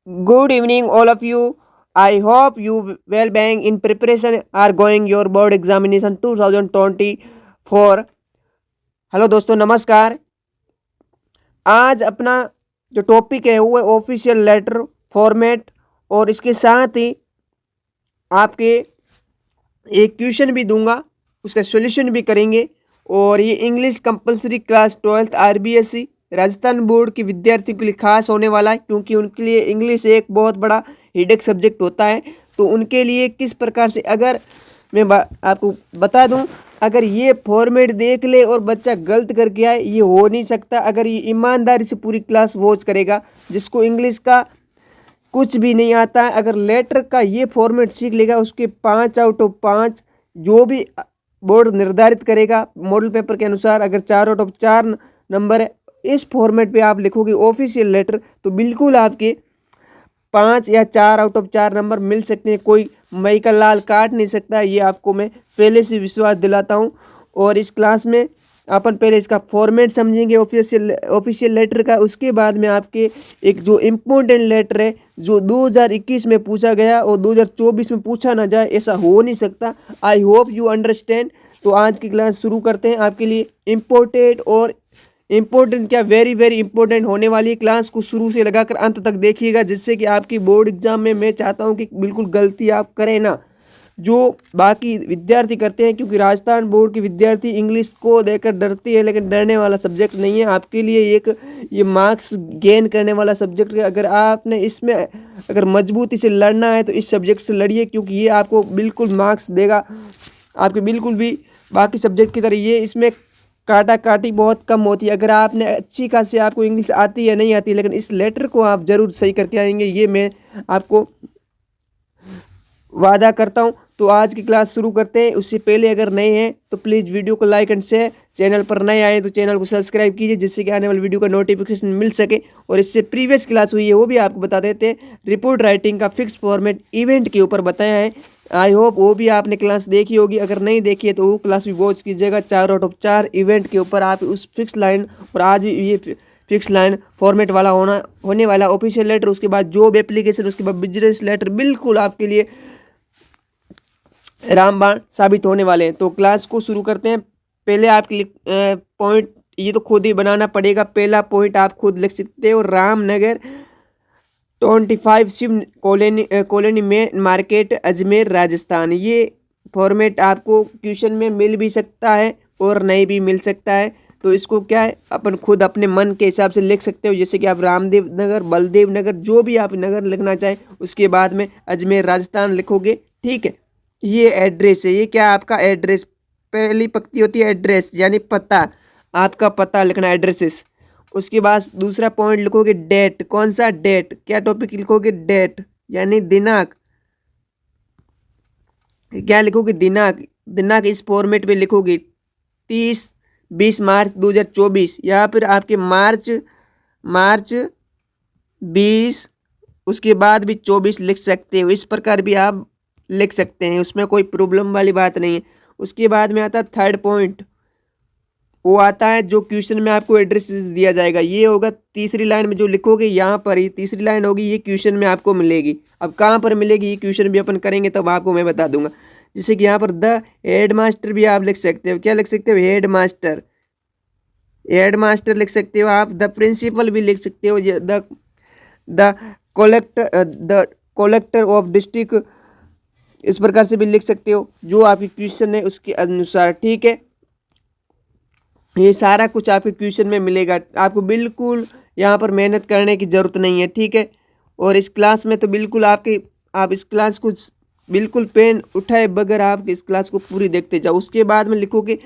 Good evening, all of you. I hope you well being in preparation are going your board examination 2024. Hello दोस्तों, नमस्कार। आज अपना जो topic है वो है ऑफिशियल लेटर फॉर्मेट, और इसके साथ ही आपके एक क्वेश्चन भी दूंगा, उसका सॉल्यूशन भी करेंगे। और ये English compulsory class 12th RBSE Rajasthan board के विद्यार्थियों के लिए खास होने वाला है, क्योंकि उनके लिए इंग्लिश एक बहुत बड़ा हेडेक सब्जेक्ट होता है। तो उनके लिए किस प्रकार से, अगर मैं आपको बता दूं, अगर ये फॉर्मेट देख ले और बच्चा गलत करके आए, ये हो नहीं सकता। अगर ये ईमानदारी से पूरी क्लास वॉच करेगा, जिसको इंग्लिश का कुछ भी नहीं आता है, अगर लेटर का ये फॉर्मेट सीख लेगा, उसके 5 आउट ऑफ 5 जो भी बोर्ड निर्धारित करेगा मॉडल पेपर के अनुसार, अगर 4 आउट ऑफ 4 नंबर है, इस फॉर्मेट पे आप लिखोगे ऑफिशियल लेटर, तो बिल्कुल आपके 5 या 4 आउट ऑफ 4 नंबर मिल सकते हैं। कोई मई का लाल काट नहीं सकता, ये आपको मैं पहले से विश्वास दिलाता हूँ। और इस क्लास में अपन पहले इसका फॉर्मेट समझेंगे ऑफिशियल लेटर का, उसके बाद में आपके एक जो इम्पोर्टेंट लेटर है जो 2021 में पूछा गया और 2024 में पूछा ना जाए, ऐसा हो नहीं सकता। I hope you understand. तो आज की क्लास शुरू करते हैं। आपके लिए इम्पोर्टेंट और इम्पोर्टेंट क्या, वेरी वेरी इंपॉर्टेंट होने वाली क्लास को शुरू से लगाकर अंत तक देखिएगा, जिससे कि आपकी बोर्ड एग्जाम में मैं चाहता हूं कि बिल्कुल गलती आप करें ना, जो बाकी विद्यार्थी करते हैं। क्योंकि राजस्थान बोर्ड के विद्यार्थी इंग्लिश को देखकर डरते हैं, लेकिन डरने वाला सब्जेक्ट नहीं है। आपके लिए एक ये मार्क्स गेन करने वाला सब्जेक्ट है। अगर आपने इसमें अगर मजबूती से लड़ना है तो इस सब्जेक्ट से लड़िए, क्योंकि ये आपको बिल्कुल मार्क्स देगा, आपके बिल्कुल भी बाकी सब्जेक्ट की तरह ये इसमें काटा काटी बहुत कम होती है। अगर आपने अच्छी खासी आपको इंग्लिश आती है नहीं आती, लेकिन इस लेटर को आप ज़रूर सही करके आएंगे, ये मैं आपको वादा करता हूँ। तो आज की क्लास शुरू करते हैं। उससे पहले अगर नए हैं तो प्लीज़ वीडियो को लाइक एंड शेयर, चैनल पर नए आए तो चैनल को सब्सक्राइब कीजिए, जिससे कि आने वाली वीडियो का नोटिफिकेशन मिल सके। और इससे प्रीवियस क्लास हुई है वो भी आपको बता देते हैं। रिपोर्ट राइटिंग का फिक्स फॉर्मेट इवेंट के ऊपर बताया है। आई होप वो भी आपने क्लास देखी होगी, अगर नहीं देखी है तो वो क्लास भी वॉच कीजिएगा। 4 आउट ऑफ 4 इवेंट के ऊपर आप उस फिक्स लाइन, और आज भी ये फिक्स लाइन फॉर्मेट वाला होने वाला ऑफिशियल लेटर, उसके बाद जॉब एप्लीकेशन, उसके बाद बिजनेस लेटर, बिल्कुल आपके लिए रामबाण साबित होने वाले हैं। तो क्लास को शुरू करते हैं। पहले आपके लिए पॉइंट ये तो खुद ही बनाना पड़ेगा। पहला पॉइंट आप खुद लिख सकते हो, रामनगर 25 शिव कॉलोनी में मार्केट, अजमेर, राजस्थान। ये फॉर्मेट आपको क्वेश्चन में मिल भी सकता है और नहीं भी मिल सकता है। तो इसको क्या है, अपन खुद अपने मन के हिसाब से लिख सकते हो, जैसे कि आप रामदेव नगर, बलदेव नगर, जो भी आप नगर लिखना चाहें, उसके बाद में अजमेर, राजस्थान लिखोगे। ठीक है, ये एड्रेस है। ये क्या, आपका एड्रेस, पहली पंक्ति होती है एड्रेस यानी पता, आपका पता लिखना, एड्रेसेस। उसके बाद दूसरा पॉइंट लिखोगे डेट। कौन सा डेट, क्या टॉपिक लिखोगे, डेट यानी दिनांक। क्या लिखोगे, दिनांक। दिनांक इस फॉर्मेट में लिखोगे 30-20 मार्च 2024, या फिर आपके मार्च 20, उसके बाद भी 24 लिख सकते हो। इस प्रकार भी आप लिख सकते हैं, उसमें कोई प्रॉब्लम वाली बात नहीं है। उसके बाद में आता है थर्ड पॉइंट, वो आता है जो क्वेश्चन में आपको एड्रेस दिया जाएगा। ये होगा तीसरी लाइन में जो लिखोगे, यहाँ पर ही तीसरी लाइन होगी, ये क्वेश्चन में आपको मिलेगी। अब कहाँ पर मिलेगी, ये क्वेश्चन भी अपन करेंगे तब आपको मैं बता दूंगा। जैसे कि यहाँ पर द हेड मास्टर भी आप लिख सकते हो। क्या लिख सकते हो, हेड मास्टर। हेड मास्टर लिख सकते हो आप। द प्रिंसिपल भी लिख सकते हो। द कलेक्टर ऑफ डिस्ट्रिक्ट, इस प्रकार से भी लिख सकते हो, जो आपकी क्वेश्चन है उसके अनुसार। ठीक है, ये सारा कुछ आपके क्वेश्चन में मिलेगा। आपको बिल्कुल यहाँ पर मेहनत करने की ज़रूरत नहीं है। ठीक है, और इस क्लास में तो बिल्कुल आप इस क्लास को बिल्कुल पेन उठाए बगैर आप इस क्लास को पूरी देखते जाओ। उसके बाद में लिखोगे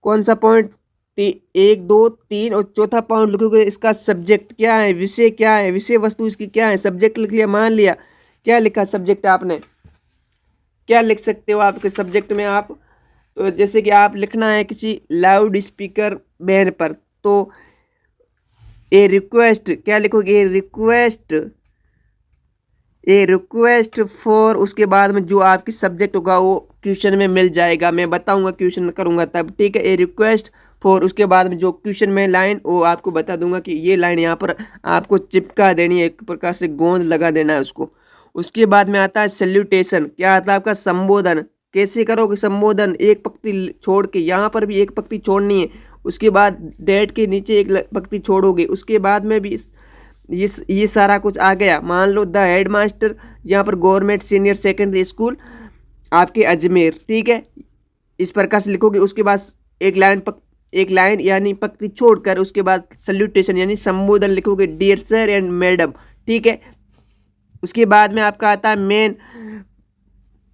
कौन सा पॉइंट, 1, 2, 3, और चौथा पॉइंट लिखोगे इसका सब्जेक्ट क्या है, विषय क्या है, विषय वस्तु इसकी क्या है। सब्जेक्ट लिख लिया, मान लिया क्या लिखा सब्जेक्ट आपने, क्या लिख सकते हो आपके सब्जेक्ट में आप। तो जैसे कि आप लिखना है किसी लाउड स्पीकर बैन पर, तो ए रिक्वेस्ट, क्या लिखोगे, रिक्वेस्ट ए रिक्वेस्ट फॉर, उसके बाद में जो आपकी सब्जेक्ट होगा वो क्वेश्चन में मिल जाएगा, मैं बताऊंगा क्वेश्चन करूंगा तब, ठीक है। ए रिक्वेस्ट फॉर, उसके बाद में जो क्वेश्चन में लाइन वो आपको बता दूंगा कि ये लाइन यहाँ पर आपको चिपका देनी है, एक प्रकार से गोंद लगा देना है उसको। उसके बाद में आता है सैल्यूटेशन, क्या आता है आपका संबोधन। कैसे करोगे संबोधन, एक पंक्ति छोड़ के, यहाँ पर भी एक पंक्ति छोड़नी है, उसके बाद डेट के नीचे एक पंक्ति छोड़ोगे, उसके बाद में भी ये सारा कुछ आ गया। मान लो द हेड मास्टर, यहाँ पर गवर्नमेंट सीनियर सेकेंडरी स्कूल आपके अजमेर, ठीक है, इस प्रकार से लिखोगे। उसके बाद एक लाइन यानी पंक्ति छोड़कर उसके बाद सल्यूटेशन यानी संबोधन लिखोगे, डियर सर एंड मैडम, ठीक है। उसके बाद में आपका आता है मेन,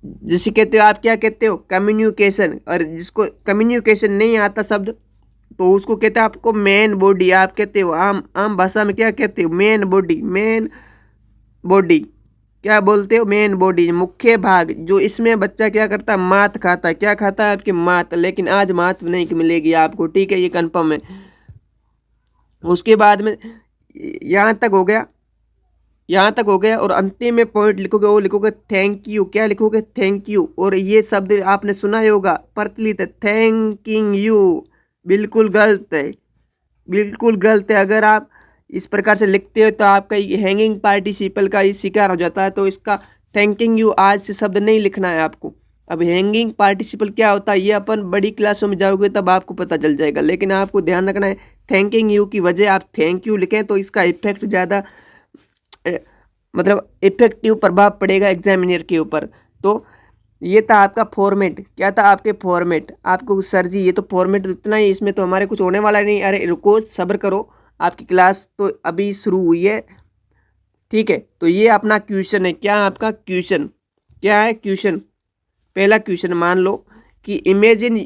जिसे कहते हो आप क्या कहते हो कम्युनिकेशन, और जिसको कम्युनिकेशन नहीं आता शब्द तो उसको कहते हैं आपको मेन बॉडी, आप कहते हो आम आम भाषा में क्या कहते हो मेन बॉडी, मेन बॉडी क्या बोलते हो मेन बॉडी, मुख्य भाग। जो इसमें बच्चा क्या करता है मात खाता है, क्या खाता है आपकी मात, लेकिन आज मात नहीं मिलेगी आपको, ठीक है, ये कंफर्म है। उसके बाद में यहाँ तक हो गया, यहाँ तक हो गया, और अंतिम में पॉइंट लिखोगे, वो लिखोगे थैंक यू, क्या लिखोगे थैंक यू। और ये शब्द आपने सुना ही होगा प्रचलित है, थैंकिंग यू, बिल्कुल गलत है, बिल्कुल गलत है। अगर आप इस प्रकार से लिखते हो तो आपका हैंगिंग पार्टिसिपल का ये शिकार हो जाता है, तो इसका थैंकिंग यू आज से शब्द नहीं लिखना है आपको। अब हैंगिंग पार्टिसिपल क्या होता है ये अपन बड़ी क्लासों में जाओगे तब आपको पता चल जाएगा, लेकिन आपको ध्यान रखना है थैंकिंग यू की वजह आप थैंक यू लिखें तो इसका इफेक्ट ज़्यादा मतलब इफेक्टिव प्रभाव पड़ेगा एग्जामिनर के ऊपर। तो ये था आपका फॉर्मेट, क्या था आपके फॉर्मेट। आपको सर जी ये तो फॉर्मेट इतना ही, इसमें तो हमारे कुछ होने वाला नहीं, अरे रुको सब्र करो, आपकी क्लास तो अभी शुरू हुई है, ठीक है। तो ये अपना क्वेश्चन है, क्या आपका क्वेश्चन क्या है, क्वेश्चन पहला क्वेश्चन मान लो कि imagine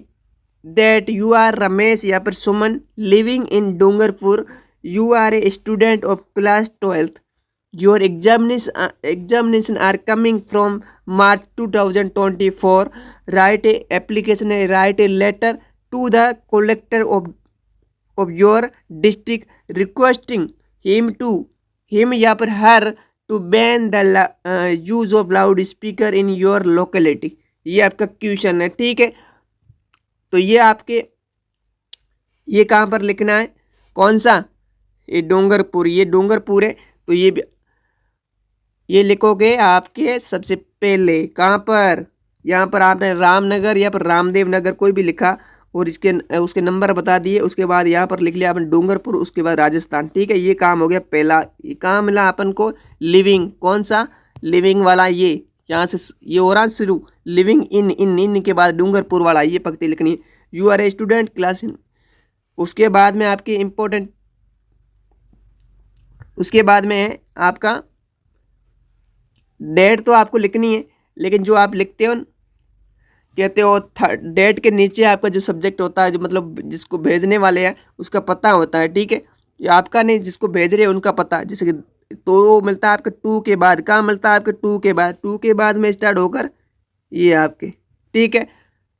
that you are Ramesh या फिर Suman living in Dungarpur, you are a student of class 12th, your examination are coming from March 2024, write a application, write a letter to the collector of your district requesting him या फिर her to ban the use of loudspeaker in your locality। ये आपका question है, ठीक है। तो ये आपके ये कहाँ पर लिखना है, कौन सा, ये डूंगरपुर, ये डूंगरपुर है, तो ये लिखोगे आपके सबसे पहले कहाँ पर, यहाँ पर आपने रामनगर या फिर रामदेव नगर कोई भी लिखा और उसके नंबर बता दिए, उसके बाद यहाँ पर लिख लिया आपने डूंगरपुर, उसके बाद राजस्थान, ठीक है। ये काम हो गया पहला। ये काम मिला अपन को लिविंग, कौन सा लिविंग वाला, ये यहाँ से ये हो रहा शुरू, लिविंग इन के बाद डूंगरपुर वाला ये पंक्ति लिखनी है, you are a student class in. उसके बाद में आपके इम्पोर्टेंट, उसके बाद में है आपका डेट, तो आपको लिखनी है, लेकिन जो आप लिखते हो कहते हो डेट के नीचे आपका जो सब्जेक्ट होता है, जो मतलब जिसको भेजने वाले हैं उसका पता होता है, ठीक है। ये आपका नहीं, जिसको भेज रहे हैं उनका पता, जैसे कि तो मिलता है आपके टू के बाद, कहाँ मिलता है आपके टू के बाद में स्टार्ट होकर ये आपके, ठीक है,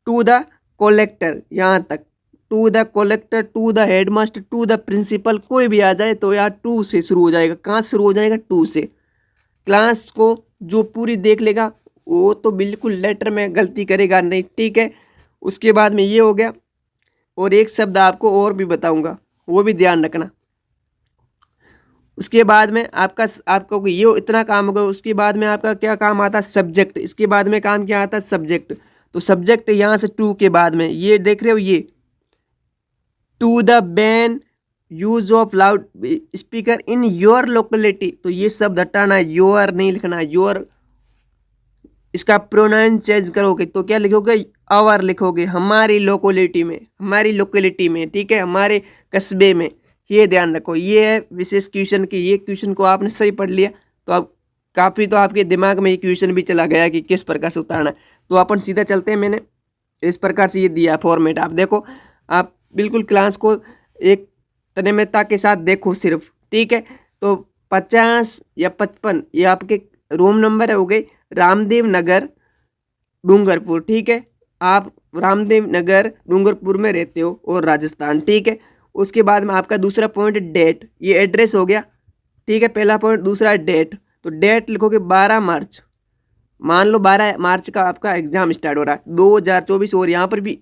टू द कलेक्टर, यहाँ तक to the collector, to the headmaster, to the principal, कोई भी आ जाए तो यहाँ टू से शुरू हो जाएगा। कहाँ शुरू हो जाएगा, टू से। क्लास को जो पूरी देख लेगा वो तो बिल्कुल लेटर में गलती करेगा नहीं, ठीक है। उसके बाद में ये हो गया, और एक शब्द आपको और भी बताऊंगा वो भी ध्यान रखना। उसके बाद में आपको ये इतना काम होगा। उसके बाद में आपका क्या काम आता है, सब्जेक्ट। इसके बाद में काम क्या आता है, सब्जेक्ट। तो सब्जेक्ट यहाँ से टू के बाद में ये देख रहे हो, ये to the ban use of loud speaker in your locality, तो ये शब्द हटाना है, योर नहीं लिखना है, योर। इसका प्रोनाउन चेंज करोगे तो क्या लिखोगे, आवर लिखोगे, हमारी लोकेलिटी में, हमारी लोकेलिटी में, ठीक है, हमारे कस्बे में। ये ध्यान रखो, ये है विशेष क्वेश्चन की। ये क्वेश्चन को आपने सही पढ़ लिया तो अब काफ़ी तो आपके दिमाग में ये क्वेश्चन भी चला गया कि किस प्रकार से उतारना है। तो अपन सीधा चलते हैं, मैंने इस प्रकार से ये दिया फॉर्मेट। आप देखो, आप बिल्कुल क्लास को एक तन्मयता के साथ देखो सिर्फ, ठीक है। तो 50 या 55 ये आपके रूम नंबर हो गए, रामदेव नगर डूंगरपुर, ठीक है। आप रामदेव नगर डूंगरपुर में रहते हो और राजस्थान, ठीक है। उसके बाद में आपका दूसरा पॉइंट डेट, ये एड्रेस हो गया, ठीक है, पहला पॉइंट। दूसरा डेट, तो डेट लिखोगे 12 मार्च। मान लो 12 मार्च का आपका एग्जाम स्टार्ट हो रहा है 2024, और यहाँ पर भी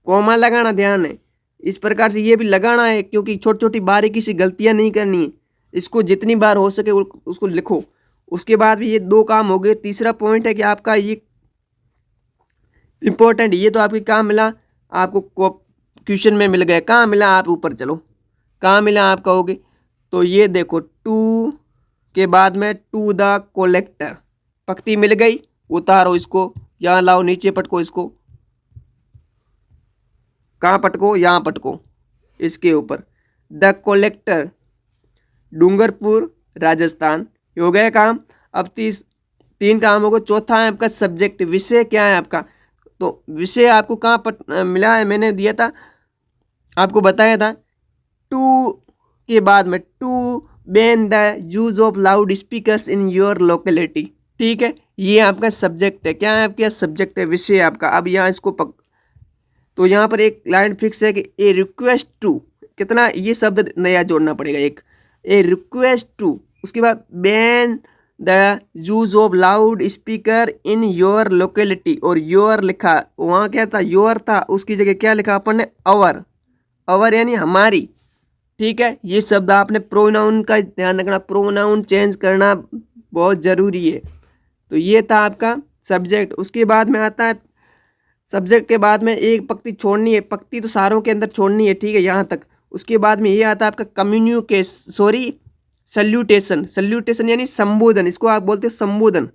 कॉमा लगाना ध्यान है, इस प्रकार से ये भी लगाना है, क्योंकि छोटी छोटी बारीकी सी गलतियां नहीं करनी है। इसको जितनी बार हो सके उसको लिखो। उसके बाद भी ये 2 काम हो गए। तीसरा पॉइंट है कि आपका ये इंपॉर्टेंट, ये तो आपके कहाँ मिला, आपको क्वेश्चन में मिल गया। कहाँ मिला, आप ऊपर चलो, कहाँ मिला आप कहोगे, तो ये देखो टू के बाद में टू द कलेक्टर, पंक्ति मिल गई। उतारो इसको, यहाँ लाओ, नीचे पटको इसको, कहाँ पटको, यहाँ पटको, इसके ऊपर। द कलेक्टर, डूंगरपुर राजस्थान, हो गया काम। अब 3 काम हो गए। चौथा है आपका सब्जेक्ट, विषय क्या है आपका, तो विषय आपको कहाँ मिला है, मैंने दिया था, आपको बताया था। टू के बाद में to ban the use of loudspeakers in your locality, ठीक है, ये आपका सब्जेक्ट है। क्या है आपका सब्जेक्ट है, विषय आपका। अब यहाँ इसको तो यहाँ पर एक लाइन फिक्स है कि ए रिक्वेस्ट टू, कितना ये शब्द नया जोड़ना पड़ेगा, एक ए रिक्वेस्ट टू, उसके बाद ban the use of loud speaker in your locality, और योर लिखा, वहाँ क्या था, योर था, उसकी जगह क्या लिखा अपन ने, अवर, अवर यानी हमारी, ठीक है। ये शब्द आपने प्रोनाउन का ध्यान रखना, प्रोनाउन चेंज करना बहुत ज़रूरी है। तो ये था आपका सब्जेक्ट। उसके बाद में आता है, सब्जेक्ट के बाद में एक पंक्ति छोड़नी है, पंक्ति तो सारों के अंदर छोड़नी है, ठीक है, यहाँ तक। उसके बाद में ये आता है आपका सल्यूटेशन, सल्यूटेशन यानी संबोधन, इसको आप बोलते हो संबोधन,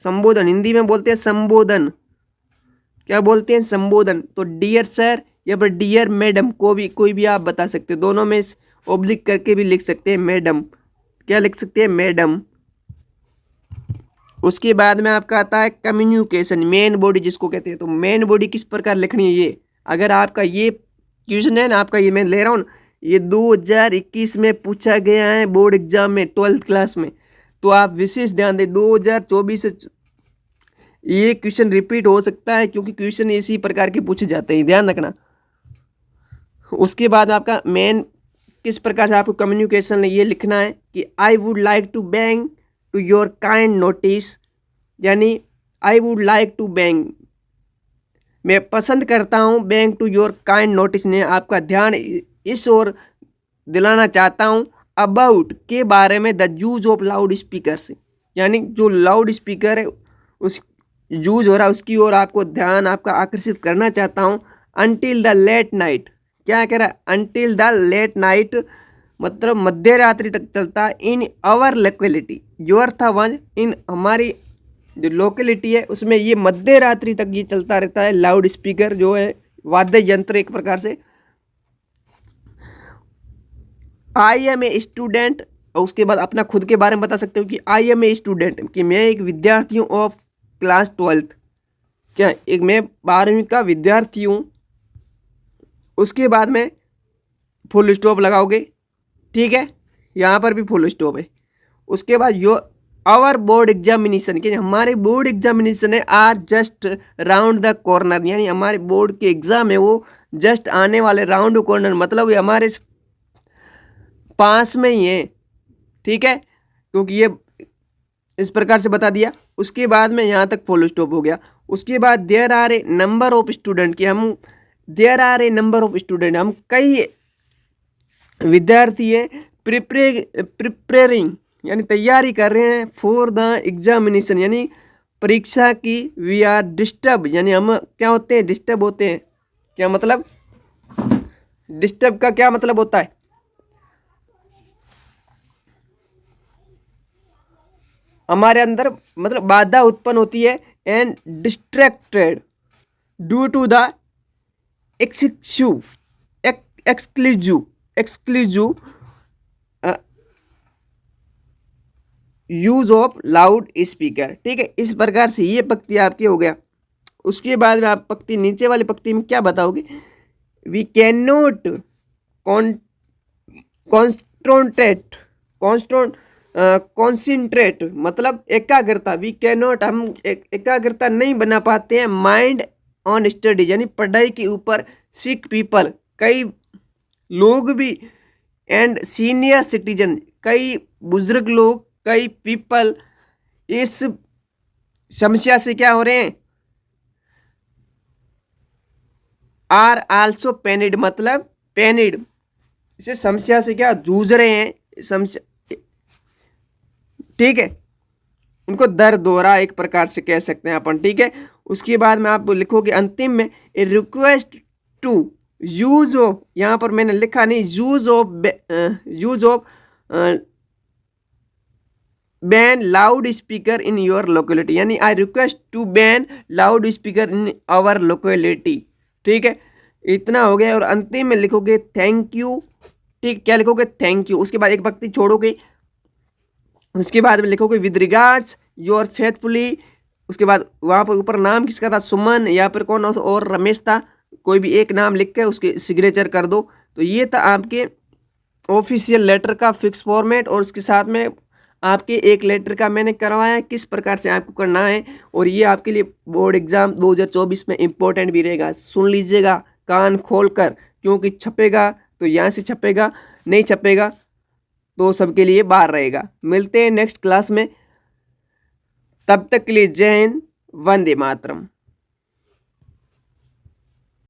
संबोधन हिंदी में बोलते हैं संबोधन, क्या बोलते हैं, संबोधन। तो डियर सर या फिर डियर मैडम को भी, कोई भी आप बता सकते हो, दोनों में ओब्लिक करके भी लिख सकते हैं मैडम, क्या लिख सकते हैं, मैडम। उसके बाद में आपका आता है कम्युनिकेशन, मेन बॉडी जिसको कहते हैं। तो मेन बॉडी किस प्रकार लिखनी है, ये अगर आपका ये क्वेश्चन है ना, आपका ये मैं ले रहा हूँ, ये 2021 में पूछा गया है बोर्ड एग्जाम में 12th क्लास में, तो आप विशेष ध्यान दें। 2024 से ये क्वेश्चन रिपीट हो सकता है, क्योंकि क्वेश्चन इसी प्रकार के पूछे जाते हैं, ध्यान रखना। उसके बाद आपका मेन किस प्रकार से आपको कम्युनिकेशन ये लिखना है कि I would like to bring to your kind notice, यानी I would like to bring, मैं पसंद करता हूँ, bring to your kind notice ने आपका ध्यान इस ओर दिलाना चाहता हूँ, अबाउट के बारे में, the use of loud speakers, यानी जो लाउड स्पीकर है उस यूज हो रहा है उसकी ओर आपको ध्यान आपका आकर्षित करना चाहता हूँ। अनटिल द लेट नाइट, क्या कह रहा है, अनटिल द लेट नाइट मतलब मध्य रात्रि तक चलता है। इन आवर लोकेलिटी, योर था वन, इन हमारी जो लोकेलिटी है उसमें ये मध्य रात्रि तक ये चलता रहता है। लाउड स्पीकर जो है वाद्य यंत्र एक प्रकार से। आई एम ए स्टूडेंट, और उसके बाद अपना खुद के बारे में बता सकते हो कि आई एम ए स्टूडेंट, कि मैं एक विद्यार्थी हूँ ऑफ क्लास 12th, क्या एक मैं 12वीं का विद्यार्थी हूँ। उसके बाद में फुल स्टॉप लगाओगे, ठीक है, यहाँ पर भी फुल स्टॉप है। उसके बाद यो आवर बोर्ड एग्जामिनेशन, कि हमारे बोर्ड एग्जामिनेशन है are just round the corner, यानी हमारे बोर्ड के एग्जाम है वो जस्ट आने वाले राउंड कॉर्नर, मतलब ये हमारे पास में ही है, ठीक है, क्योंकि ये इस प्रकार से बता दिया। उसके बाद में यहाँ तक फुल स्टॉप हो गया। उसके बाद there are a number of student, कि हम there are a number of student, हम कई विद्यार्थी हैं, प्रिपेयरिंग यानी तैयारी कर रहे हैं, फॉर द एग्जामिनेशन यानी परीक्षा की। वी आर डिस्टर्ब, यानी हम क्या होते हैं, डिस्टर्ब होते हैं। क्या मतलब, डिस्टर्ब का क्या मतलब होता है, हमारे अंदर मतलब बाधा उत्पन्न होती है। And distracted due to the exclusive use of loudspeaker, ठीक है। इस प्रकार से ये पंक्ति आपकी हो गया। उसके बाद में आप पंक्ति नीचे वाली पंक्ति में क्या बताओगे, वी कैन नॉट कॉन्सेंट्रेट मतलब एकाग्रता, वी कैन नॉट हम एकाग्रता नहीं बना पाते हैं, माइंड ऑन स्टडी यानी पढ़ाई के ऊपर, सिक पीपल कई लोग भी, एंड सीनियर सिटीजन कई बुजुर्ग लोग, कई पीपल इस समस्या से क्या हो रहे हैं, आर आल्सो पेनिड, मतलब पेनिड, इसे समस्या से क्या जूझ रहे हैं, समस्या, ठीक है, उनको दर्द हो रहा है, एक प्रकार से कह सकते हैं अपन, ठीक है। उसके बाद में आप लिखोगे अंतिम में a request to use of, यहां पर मैंने लिखा नहीं, use of ban loud speaker in your locality, यानी I request to ban loud speaker in our locality, ठीक है। इतना हो गया। और अंतिम में लिखोगे थैंक यू, ठीक, क्या लिखोगे, थैंक यू। उसके बाद एक पंक्ति छोड़ोगे, उसके बाद में लिखोगे विद रिगार्ड्स योर फेथफुली, उसके बाद वहां पर ऊपर नाम किसका था, सुमन या फिर कौन और रमेश था, कोई भी एक नाम लिख के उसके सिग्नेचर कर दो। तो ये था आपके ऑफिशियल लेटर का फिक्स फॉर्मेट, और उसके साथ में आपके एक लेटर का मैंने करवाया किस प्रकार से आपको करना है। और ये आपके लिए बोर्ड एग्जाम 2024 में इम्पोर्टेंट भी रहेगा, सुन लीजिएगा कान खोल कर, क्योंकि छपेगा तो यहाँ से छपेगा, नहीं छपेगा तो सबके लिए बाहर रहेगा। मिलते हैं नेक्स्ट क्लास में, तब तक के लिए जय हिंद, वंदे मातरम।